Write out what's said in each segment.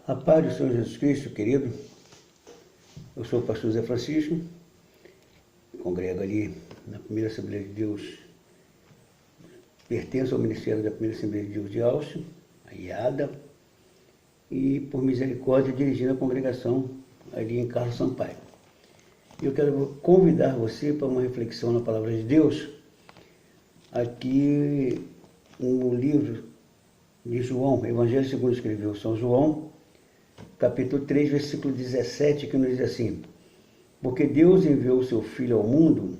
A paz do Senhor Jesus Cristo, querido. Eu sou o pastor Zé Francisco, congrego ali na Primeira Assembleia de Deus, pertenço ao Ministério da Primeira Assembleia de Deus de Alce, a IADA, e por misericórdia dirigindo a congregação ali em Carlos Sampaio. Eu quero convidar você para uma reflexão na Palavra de Deus, aqui no livro de João, Evangelho segundo escreveu São João, capítulo 3, versículo 17, que nos diz assim: porque Deus enviou o seu Filho ao mundo,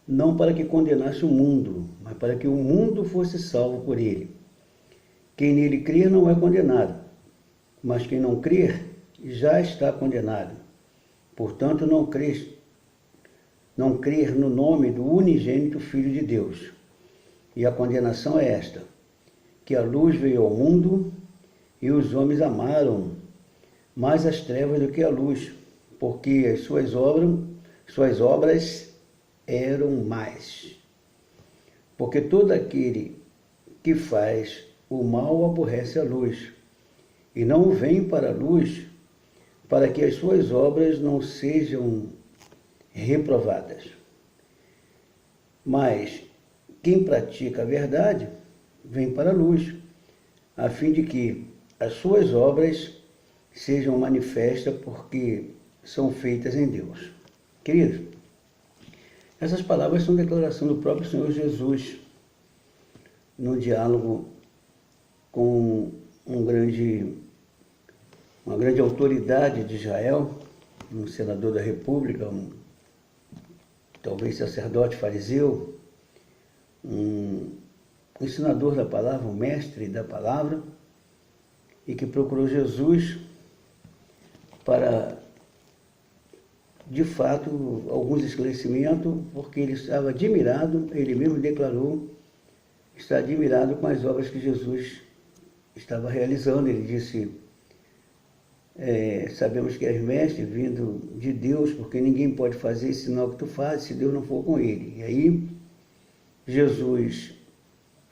não para que condenasse o mundo, mas para que o mundo fosse salvo por ele. Quem nele crer não é condenado, mas quem não crer já está condenado. Portanto, não crer no nome do unigênito Filho de Deus. E a condenação é esta: que a luz veio ao mundo e os homens amaram mais as trevas do que a luz, porque as suas obras eram más. Porque todo aquele que faz o mal aborrece a luz, e não vem para a luz, para que as suas obras não sejam reprovadas. Mas quem pratica a verdade vem para a luz, a fim de que as suas obras sejam manifestas, porque são feitas em Deus. Queridos, essas palavras são declaração do próprio Senhor Jesus, no diálogo com uma grande autoridade de Israel, um senador da República, talvez sacerdote fariseu, um ensinador da palavra, um mestre da palavra, e que procurou Jesus para, de fato, alguns esclarecimentos, porque ele estava admirado, ele mesmo declarou estar admirado com as obras que Jesus estava realizando. Ele disse: sabemos que és mestre vindo de Deus, porque ninguém pode fazer esse sinal que tu fazes se Deus não for com ele. E aí Jesus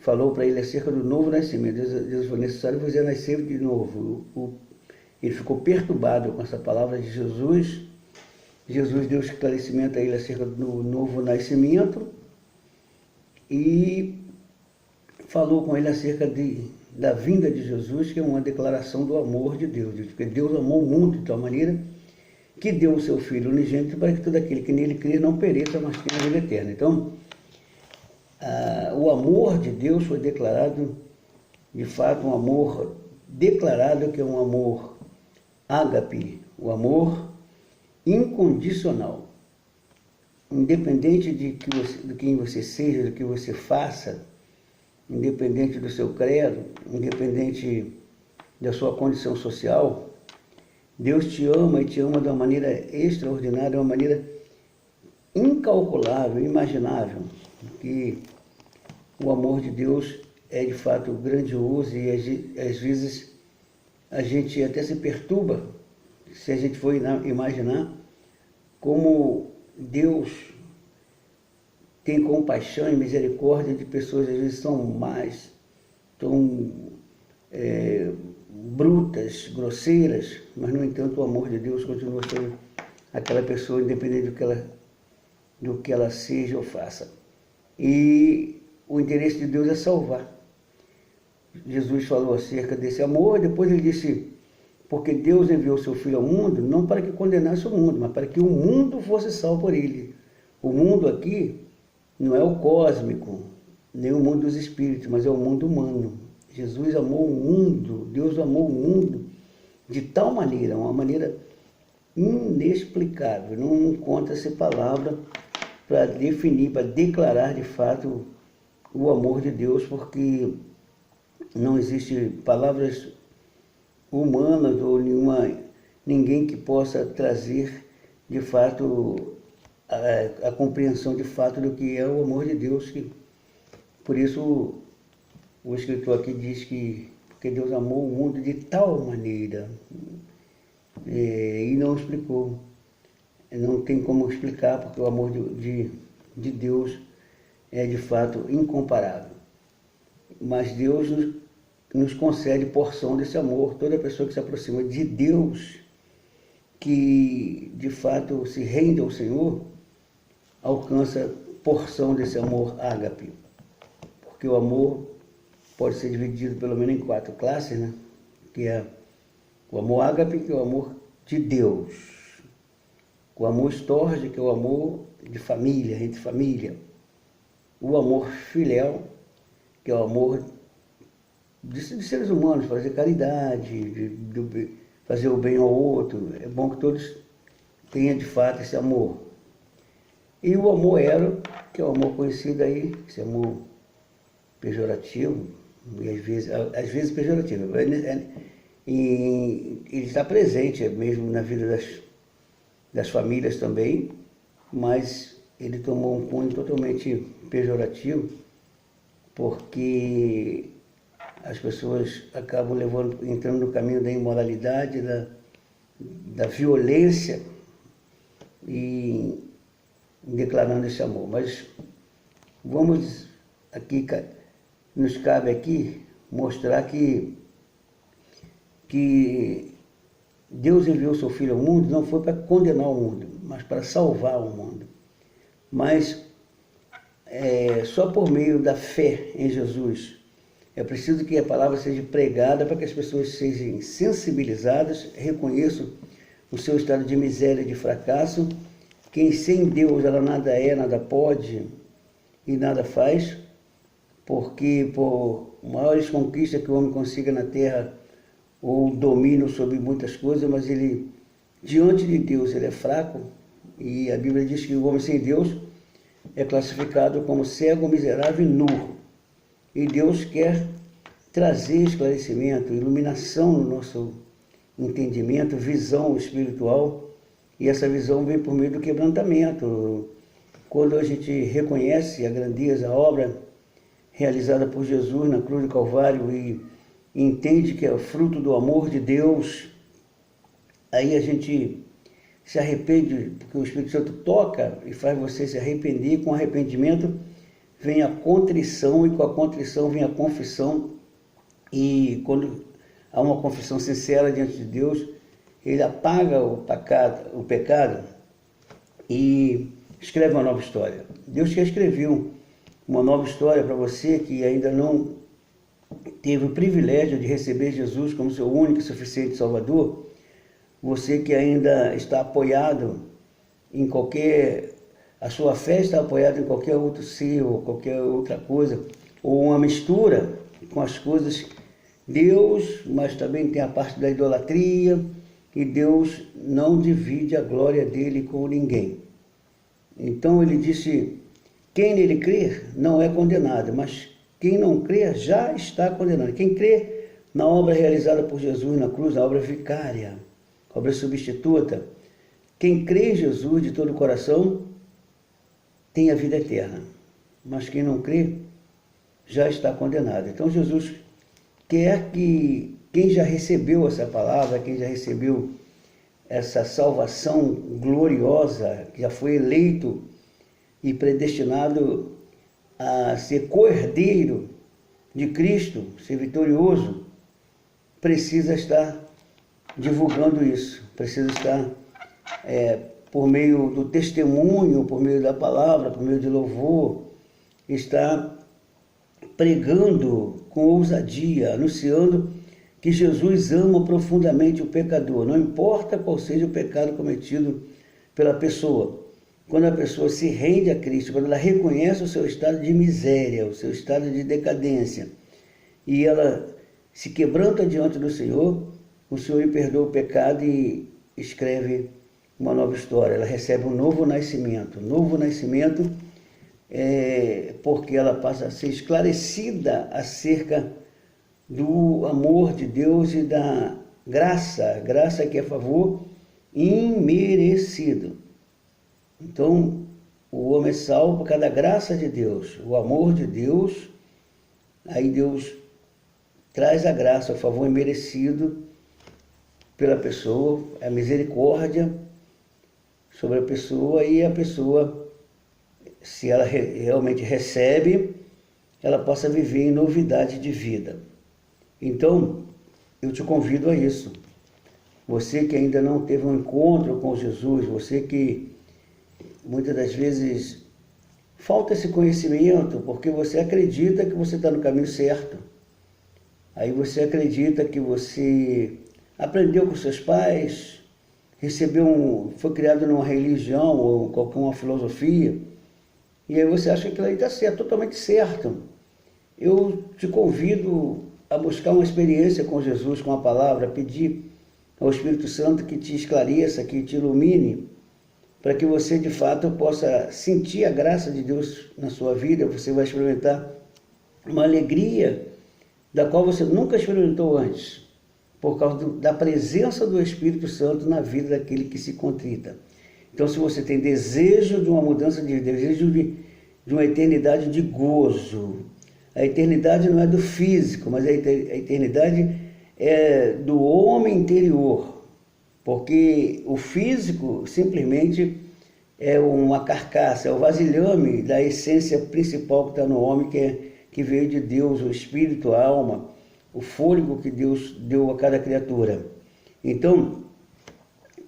falou para ele acerca do novo nascimento. Deus falou: necessário você nascer de novo. Ele ficou perturbado com essa palavra de Jesus. Jesus deu esclarecimento a ele acerca do novo nascimento e falou com ele acerca da vinda de Jesus, que é uma declaração do amor de Deus. Porque Deus amou o mundo de tal maneira que deu o seu Filho unigênito para que todo aquele que nele crê não pereça, mas tenha a vida eterna. Então, o amor de Deus foi declarado, de fato, um amor declarado, que é um amor ágape, o amor incondicional. Independente de quem você seja, do que você faça, independente do seu credo, independente da sua condição social, Deus te ama, e te ama de uma maneira extraordinária, de uma maneira incalculável, imaginável, que o amor de Deus é de fato grandioso, e às vezes a gente até se perturba se a gente for imaginar como Deus tem compaixão e misericórdia de pessoas às vezes tão más, tão brutas, grosseiras, mas no entanto o amor de Deus continua sendo aquela pessoa, independente do que ela seja ou faça. E o interesse de Deus é salvar. Jesus falou acerca desse amor, e depois ele disse: porque Deus enviou seu Filho ao mundo, não para que condenasse o mundo, mas para que o mundo fosse salvo por ele. O mundo aqui não é o cósmico, nem o mundo dos espíritos, mas é o mundo humano. Jesus amou o mundo, Deus amou o mundo de tal maneira, uma maneira inexplicável. Não encontra-se palavra para definir, para declarar de fato o amor de Deus, porque não existe palavras humanas ou ninguém que possa trazer de fato a compreensão de fato do que é o amor de Deus. Por isso o escritor aqui diz que porque Deus amou o mundo de tal maneira, e não explicou. Não tem como explicar, porque o amor de Deus é de fato incomparável. Mas Deus nos concede porção desse amor. Toda pessoa que se aproxima de Deus, que de fato se rende ao Senhor, alcança porção desse amor ágape. Porque o amor pode ser dividido pelo menos em 4 classes, né? Que é o amor ágape, que é o amor de Deus. O amor storge, que é o amor de família, entre família. O amor filial, que é o amor de seres humanos, fazer caridade, de fazer o bem ao outro. É bom que todos tenham de fato esse amor. E o amor ero, que é o amor conhecido aí, esse amor pejorativo, e às vezes pejorativo. Ele está presente mesmo na vida das famílias também, mas ele tomou um cunho totalmente pejorativo, porque as pessoas acabam entrando no caminho da imoralidade, da violência, e declarando esse amor. Mas vamos aqui, nos cabe aqui mostrar que Deus enviou seu Filho ao mundo não foi para condenar o mundo, mas para salvar o mundo. Mas só por meio da fé em Jesus é preciso que a palavra seja pregada para que as pessoas sejam sensibilizadas, reconheçam o seu estado de miséria e de fracasso, que sem Deus ela nada é, nada pode e nada faz, porque por maiores conquistas que o homem consiga na terra, ou domínio sobre muitas coisas, mas ele, diante de Deus, ele é fraco, e a Bíblia diz que o homem sem Deus é classificado como cego, miserável e nu. E Deus quer trazer esclarecimento, iluminação no nosso entendimento, visão espiritual, e essa visão vem por meio do quebrantamento. Quando a gente reconhece a grandeza, a obra realizada por Jesus na cruz do Calvário e entende que é o fruto do amor de Deus, aí a gente se arrepende, porque o Espírito Santo toca e faz você se arrepender. Com arrependimento vem a contrição, e com a contrição vem a confissão, e quando há uma confissão sincera diante de Deus, ele apaga o pecado e escreve uma nova história. Deus que escreveu uma nova história para você que ainda não teve o privilégio de receber Jesus como seu único e suficiente Salvador. Você que ainda está apoiado em a sua fé está apoiada em qualquer outro ser, ou qualquer outra coisa, ou uma mistura com as coisas Deus, mas também tem a parte da idolatria, e Deus não divide a glória dele com ninguém. Então ele disse, quem nele crer não é condenado, mas quem não crê já está condenado. Quem crê na obra realizada por Jesus na cruz, na obra vicária, obra substituta, quem crê em Jesus de todo o coração tem a vida eterna. Mas quem não crê já está condenado. Então Jesus quer que quem já recebeu essa palavra, quem já recebeu essa salvação gloriosa, que já foi eleito e predestinado a ser co-herdeiro de Cristo, ser vitorioso, precisa estar divulgando isso, precisa estar por meio do testemunho, por meio da palavra, por meio de louvor, estar pregando com ousadia, anunciando que Jesus ama profundamente o pecador, não importa qual seja o pecado cometido pela pessoa. Quando a pessoa se rende a Cristo, quando ela reconhece o seu estado de miséria, o seu estado de decadência, e ela se quebranta diante do Senhor, o Senhor lhe perdoa o pecado e escreve uma nova história. Ela recebe um novo nascimento. Porque ela passa a ser esclarecida acerca do amor de Deus e da graça que é favor imerecido. Então, o homem é salvo por causa da graça de Deus, o amor de Deus. Aí Deus traz a graça, o favor imerecido pela pessoa, a misericórdia sobre a pessoa, e a pessoa, se ela realmente recebe, ela possa viver em novidade de vida. Então, eu te convido a isso. Você que ainda não teve um encontro com Jesus, você que muitas das vezes falta esse conhecimento, porque você acredita que você está no caminho certo. Aí você acredita que você aprendeu com seus pais, foi criado numa religião ou qualquer uma filosofia, e aí você acha que aquilo aí está certo, totalmente certo. Eu te convido a buscar uma experiência com Jesus, com a palavra, pedir ao Espírito Santo que te esclareça, que te ilumine, para que você de fato possa sentir a graça de Deus na sua vida. Você vai experimentar uma alegria da qual você nunca experimentou antes, por causa da presença do Espírito Santo na vida daquele que se contrita. Então, se você tem desejo de uma mudança de vida, desejo de uma eternidade de gozo, a eternidade não é do físico, mas a eternidade é do homem interior, porque o físico simplesmente é uma carcaça, é o vasilhame da essência principal que está no homem, que veio de Deus, o espírito, a alma, o fôlego que Deus deu a cada criatura. Então,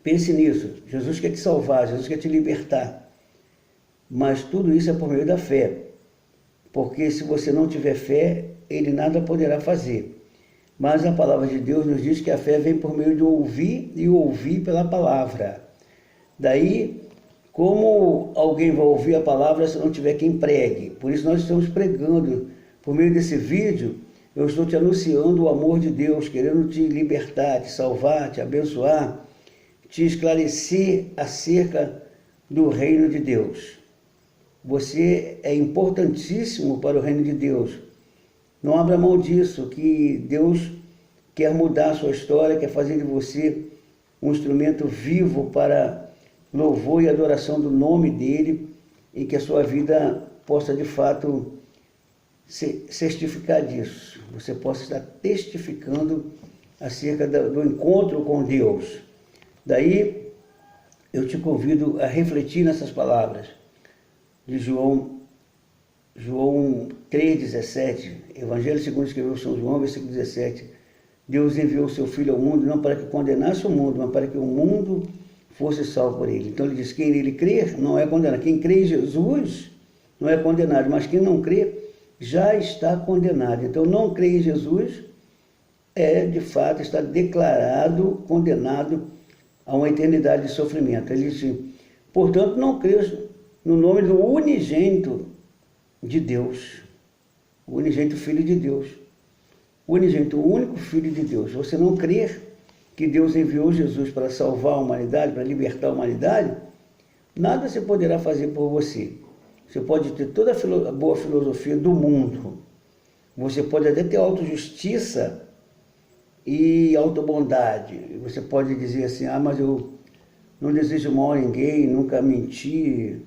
pense nisso. Jesus quer te salvar, Jesus quer te libertar. Mas tudo isso é por meio da fé. Porque se você não tiver fé, ele nada poderá fazer. Mas a palavra de Deus nos diz que a fé vem por meio de ouvir e ouvir pela palavra. Daí, como alguém vai ouvir a palavra se não tiver quem pregue? Por isso nós estamos pregando. Por meio desse vídeo, eu estou te anunciando o amor de Deus, querendo te libertar, te salvar, te abençoar, te esclarecer acerca do reino de Deus. Você é importantíssimo para o reino de Deus. Não abra mão disso, que Deus quer mudar a sua história, quer fazer de você um instrumento vivo para louvor e adoração do nome dele, e que a sua vida possa de fato certificar disso. Você possa estar testificando acerca do encontro com Deus. Daí eu te convido a refletir nessas palavras de João 3,17, Evangelho segundo escreveu São João, versículo 17. Deus enviou o seu Filho ao mundo não para que condenasse o mundo, mas para que o mundo fosse salvo por ele. Então ele diz, quem nele crer não é condenado. Quem crê em Jesus não é condenado, mas quem não crê já está condenado. Então não crer em Jesus de fato, está declarado, condenado a uma eternidade de sofrimento. Ele diz, portanto, não creio no nome do unigênito de Deus, o unigênito Filho de Deus, o unigênito, o único Filho de Deus. Você não crer que Deus enviou Jesus para salvar a humanidade, para libertar a humanidade, nada se poderá fazer por você. Você pode ter toda a boa filosofia do mundo, você pode até ter autojustiça e autobondade. Você pode dizer assim, mas eu não desejo mal a ninguém, nunca menti,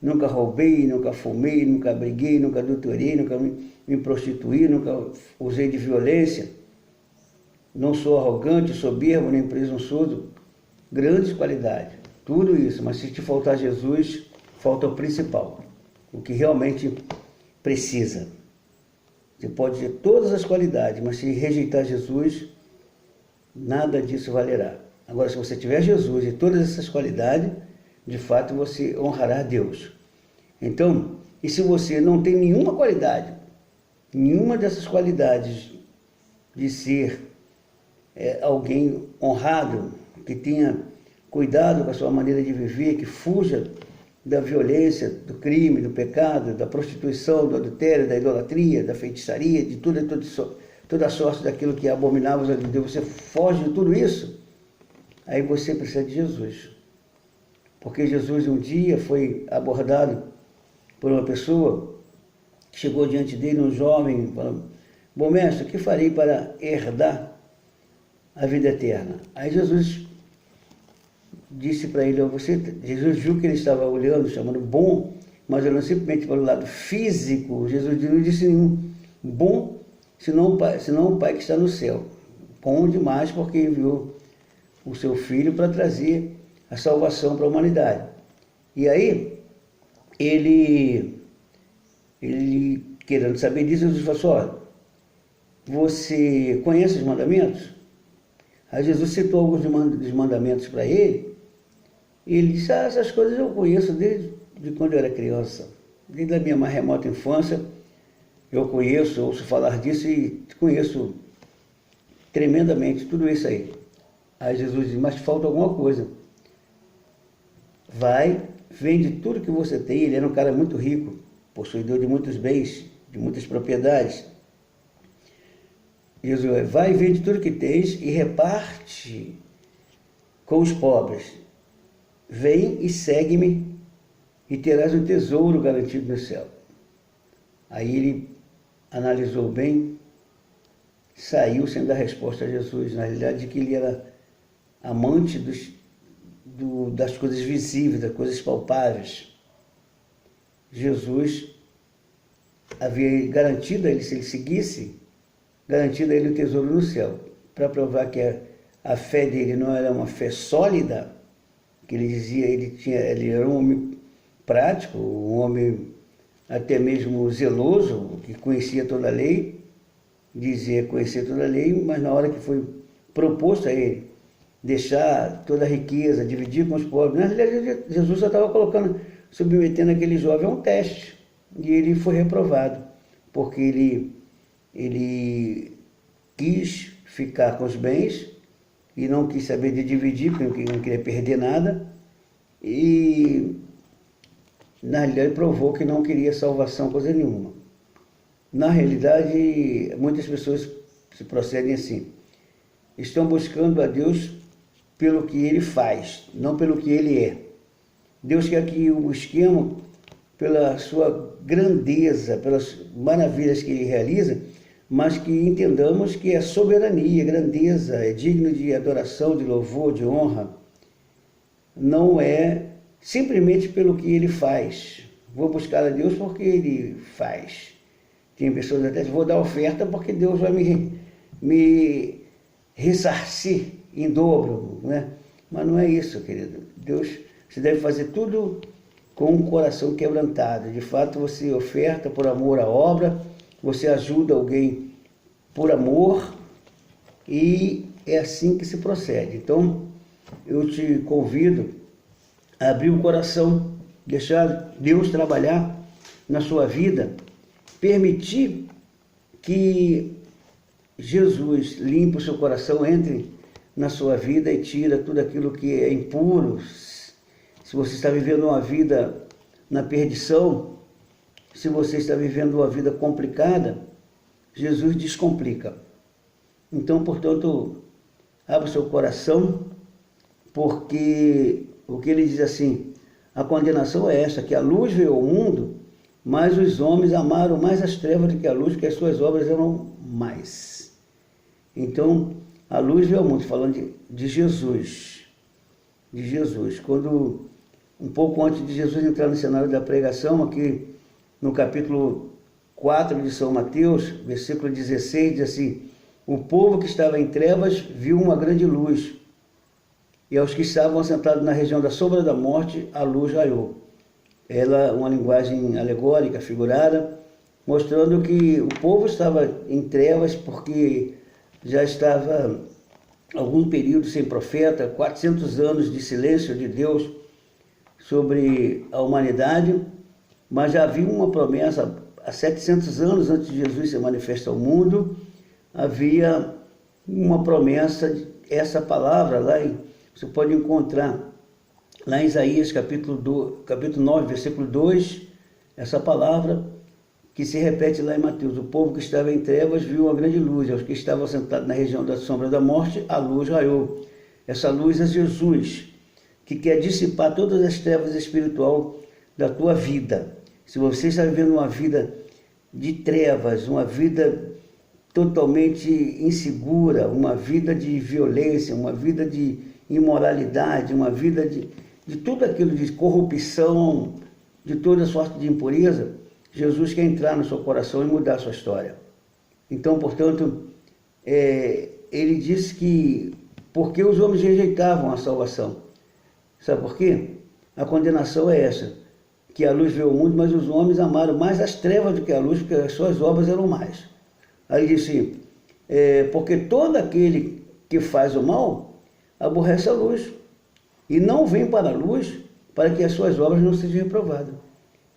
nunca roubei, nunca fumei, nunca briguei, nunca adulterei, nunca me prostituí, nunca usei de violência. Não sou arrogante, soberbo, nem presunçoso. Grandes qualidades, tudo isso. Mas se te faltar Jesus, falta o principal, o que realmente precisa. Você pode ter todas as qualidades, mas se rejeitar Jesus, nada disso valerá. Agora, se você tiver Jesus e todas essas qualidades, de fato você honrará a Deus. Então, e se você não tem nenhuma qualidade, nenhuma dessas qualidades de ser alguém honrado, que tenha cuidado com a sua maneira de viver, que fuja da violência, do crime, do pecado, da prostituição, do adultério, da idolatria, da feitiçaria, de toda a sorte daquilo que é abominável a Deus, você foge de tudo isso, aí você precisa de Jesus. Porque Jesus um dia foi abordado por uma pessoa que chegou diante dele, um jovem, falando, bom mestre, o que farei para herdar a vida eterna? Aí Jesus disse para ele, Jesus viu que ele estava olhando, chamando bom, mas olhando simplesmente para o lado físico. Jesus não disse nenhum bom, senão o Pai que está no céu. Bom demais, porque enviou o seu Filho para trazer a salvação para a humanidade. E aí, ele querendo saber disso, Jesus falou assim, olha, você conhece os mandamentos? Aí Jesus citou alguns dos mandamentos para ele, e ele disse, essas coisas eu conheço desde quando eu era criança, desde a minha mais remota infância, eu conheço, ouço falar disso e conheço tremendamente tudo isso aí. Aí Jesus disse, mas falta alguma coisa. Vai, vende tudo que você tem. Ele era um cara muito rico, possuidor de muitos bens, de muitas propriedades. Jesus vai, vende tudo que tens e reparte com os pobres. Vem e segue-me e terás um tesouro garantido no céu. Aí ele analisou bem, saiu sem dar resposta a Jesus. Na realidade, de que ele era amante das coisas visíveis, das coisas palpáveis. Jesus havia garantido a ele, se ele seguisse, garantido a ele o tesouro no céu, para provar que a fé dele não era uma fé sólida, que ele dizia, ele era um homem prático, um homem até mesmo zeloso, que conhecia toda a lei, dizia conhecer toda a lei, mas na hora que foi proposto a ele deixar toda a riqueza, dividir com os pobres, na realidade Jesus só estava submetendo aquele jovem a um teste, e ele foi reprovado, porque ele quis ficar com os bens e não quis saber de dividir, porque não queria perder nada, e na realidade provou que não queria salvação, coisa nenhuma. Na realidade, muitas pessoas se procedem assim, estão buscando a Deus pelo que ele faz, não pelo que ele é. Deus quer que o busquemos pela sua grandeza, pelas maravilhas que ele realiza, mas que entendamos que é soberania, grandeza, é digno de adoração, de louvor, de honra. Não é simplesmente pelo que ele faz. Vou buscar a Deus porque ele faz. Tem pessoas até, vou dar oferta porque Deus vai me ressarcir em dobro, né? Mas não é isso, querido. Deus, você deve fazer tudo com um coração quebrantado. De fato, você oferta por amor à obra, você ajuda alguém por amor, e é assim que se procede. Então, eu te convido a abrir o coração, deixar Deus trabalhar na sua vida, permitir que Jesus limpe o seu coração, entre na sua vida e tira tudo aquilo que é impuro. Se você está vivendo uma vida na perdição, se você está vivendo uma vida complicada, Jesus descomplica. Então, portanto, abra o seu coração, porque o que ele diz assim, a condenação é esta, que a luz veio ao mundo, mas os homens amaram mais as trevas do que a luz, porque as suas obras eram mais. Então, a luz veio ao mundo, falando de Jesus. De Jesus. Quando, um pouco antes de Jesus entrar no cenário da pregação, aqui no capítulo 4 de São Mateus, versículo 16, diz assim, o povo que estava em trevas viu uma grande luz, e aos que estavam sentados na região da sombra da morte, a luz raiou. Ela, uma linguagem alegórica, figurada, mostrando que o povo estava em trevas porque já estava algum período sem profeta, 400 anos de silêncio de Deus sobre a humanidade, mas já havia uma promessa, há 700 anos antes de Jesus se manifestar ao mundo, havia uma promessa, essa palavra lá, você pode encontrar lá em Isaías capítulo 9, versículo 2, essa palavra que se repete lá em Mateus, o povo que estava em trevas viu uma grande luz, aos que estavam sentados na região da sombra da morte, a luz raiou. Essa luz é Jesus, que quer dissipar todas as trevas espiritual da tua vida. Se você está vivendo uma vida de trevas, uma vida totalmente insegura, uma vida de violência, uma vida de imoralidade, uma vida de tudo aquilo de corrupção, de toda sorte de impureza, Jesus quer entrar no seu coração e mudar a sua história. Então, portanto, ele disse que porque os homens rejeitavam a salvação. Sabe por quê? A condenação é essa, que a luz veio ao mundo, mas os homens amaram mais as trevas do que a luz, porque as suas obras eram mais. Aí disse, porque todo aquele que faz o mal aborrece a luz e não vem para a luz para que as suas obras não sejam reprovadas.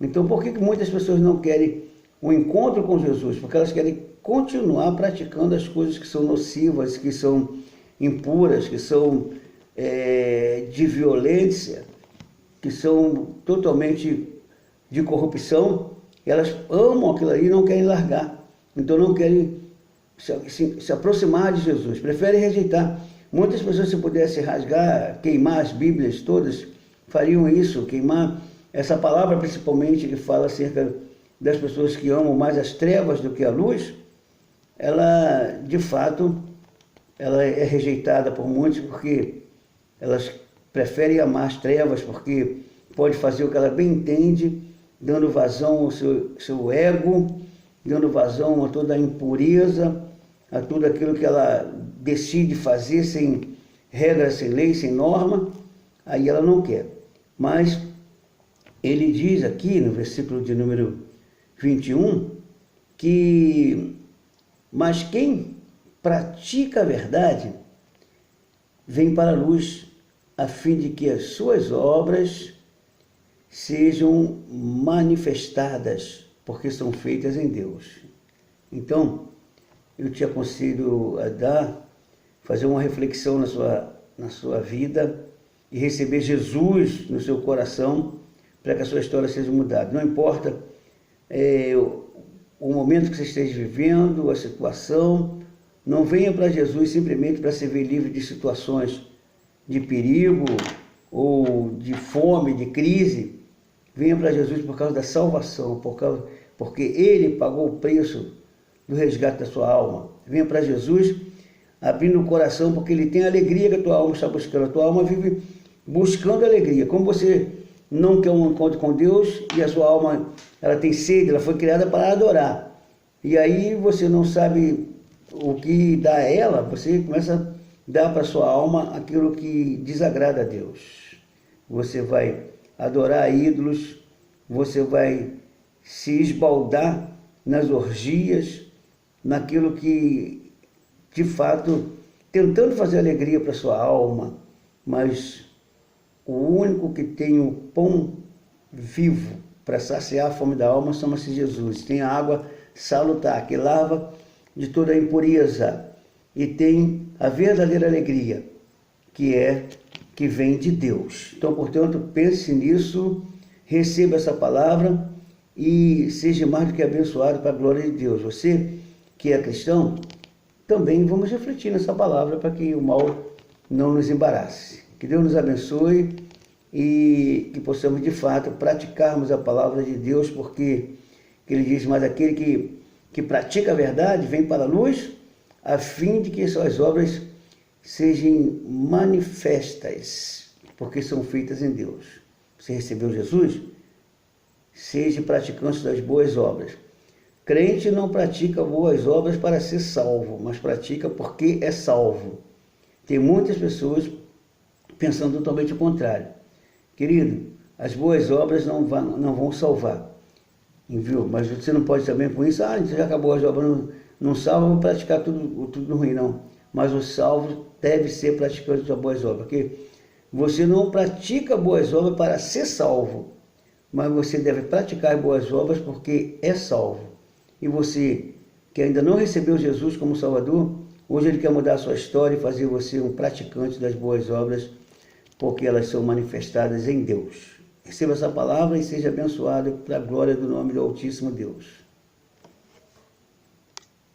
Então, por que muitas pessoas não querem o encontro com Jesus? Porque elas querem continuar praticando as coisas que são nocivas, que são impuras, que são de violência, que são totalmente de corrupção. Elas amam aquilo ali e não querem largar. Então não querem se aproximar de Jesus, preferem rejeitar. Muitas pessoas, se pudessem rasgar, queimar as Bíblias todas, fariam isso, queimar essa palavra principalmente que fala acerca das pessoas que amam mais as trevas do que a luz. Ela, de fato, ela é rejeitada por muitos porque elas preferem amar as trevas, porque pode fazer o que ela bem entende, dando vazão ao seu ego, dando vazão a toda a impureza, a tudo aquilo que ela decide fazer sem regra, sem lei, sem norma. Aí ela não quer. Mas ele diz aqui no versículo de número 21 que mas quem pratica a verdade vem para a luz, a fim de que as suas obras sejam manifestadas, porque são feitas em Deus. Então, eu te aconselho a fazer uma reflexão na sua vida e receber Jesus no seu coração para que a sua história seja mudada. Não importa o momento que você esteja vivendo, a situação, não venha para Jesus simplesmente para se ver livre de situações de perigo ou de fome, de crise. Venha para Jesus por causa da salvação, porque Ele pagou o preço do resgate da sua alma. Venha para Jesus abrindo o coração, porque Ele tem a alegria que a tua alma está buscando. A tua alma vive buscando alegria. Como você não quer um encontro com Deus e a sua alma ela tem sede, ela foi criada para adorar. E aí você não sabe o que dá a ela, você começa a dar para a sua alma aquilo que desagrada a Deus. Você vai adorar ídolos, você vai se esbaldar nas orgias, naquilo que, de fato, tentando fazer alegria para a sua alma, mas o único que tem o pão vivo para saciar a fome da alma chama-se Jesus. Tem a água salutar, que lava de toda a impureza, e tem a verdadeira alegria, que vem de Deus. Então, portanto, pense nisso, receba essa palavra e seja mais do que abençoado para a glória de Deus. Você que é cristão, também vamos refletir nessa palavra para que o mal não nos embarace. Que Deus nos abençoe e que possamos de fato praticarmos a palavra de Deus, porque ele diz, mas aquele que pratica a verdade vem para a luz, a fim de que suas obras sejam manifestas, porque são feitas em Deus. Você recebeu Jesus? Seja praticante das boas obras. Crente não pratica boas obras para ser salvo, mas pratica porque é salvo. Tem muitas pessoas pensando totalmente o contrário. Querido, as boas obras não vão salvar. Viu? Mas você não pode também com isso, você já acabou as obras, não salva, vou praticar tudo ruim, não. Mas o salvo deve ser praticante das boas obras, porque você não pratica boas obras para ser salvo, mas você deve praticar boas obras porque é salvo. E você que ainda não recebeu Jesus como Salvador, hoje Ele quer mudar a sua história e fazer você um praticante das boas obras, porque elas são manifestadas em Deus. Receba essa palavra e seja abençoado para a glória do nome do Altíssimo Deus.